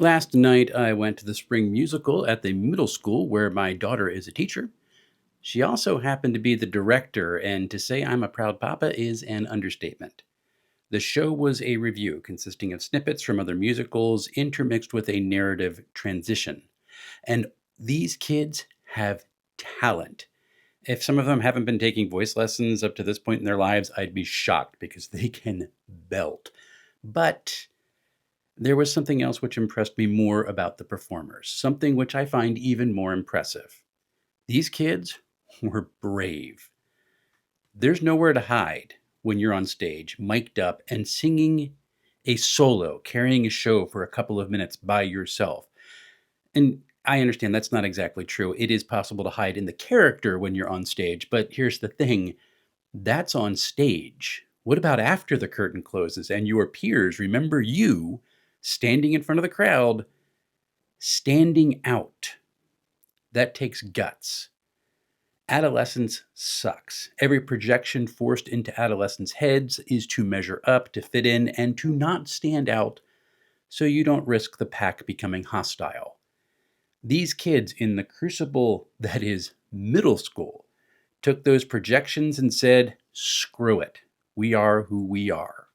Last night, I went to the spring musical at the middle school where my daughter is a teacher. She also happened to be the director, and to say I'm a proud papa is an understatement. The show was a review consisting of snippets from other musicals intermixed with a narrative transition. And these kids have talent. If some of them haven't been taking voice lessons up to this point in their lives, I'd be shocked because they can belt. But there was something else which impressed me more about the performers, something which I find even more impressive. These kids were brave. There's nowhere to hide when you're on stage, mic'd up, and singing a solo, carrying a show for a couple of minutes by yourself. And I understand that's not exactly true. It is possible to hide in the character when you're on stage, but here's the thing, that's on stage. What about after the curtain closes and your peers remember you standing in front of the crowd, standing out? That takes guts. Adolescence sucks. Every projection forced into adolescents' heads is to measure up, to fit in, and to not stand out so you don't risk the pack becoming hostile. These kids in the crucible that is middle school took those projections and said, screw it. We are who we are.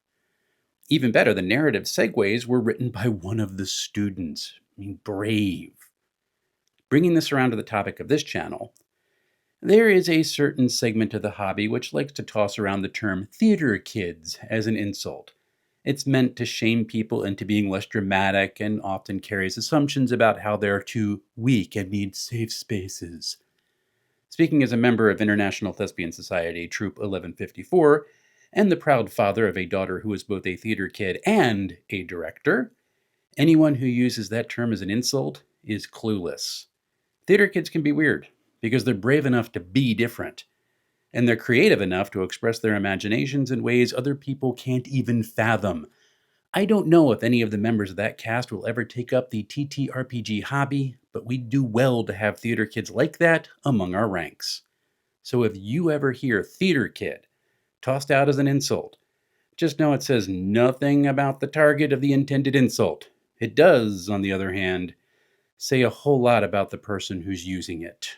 Even better, the narrative segues were written by one of the students. I mean, brave. Bringing this around to the topic of this channel, there is a certain segment of the hobby which likes to toss around the term theater kids as an insult. It's meant to shame people into being less dramatic and often carries assumptions about how they're too weak and need safe spaces. Speaking as a member of International Thespian Society Troop 1154, and the proud father of a daughter who is both a theater kid and a director, anyone who uses that term as an insult is clueless. Theater kids can be weird because they're brave enough to be different, and they're creative enough to express their imaginations in ways other people can't even fathom. I don't know if any of the members of that cast will ever take up the TTRPG hobby, but we'd do well to have theater kids like that among our ranks. So if you ever hear theater kid tossed out as an insult, just know it says nothing about the target of the intended insult. It does, on the other hand, say a whole lot about the person who's using it.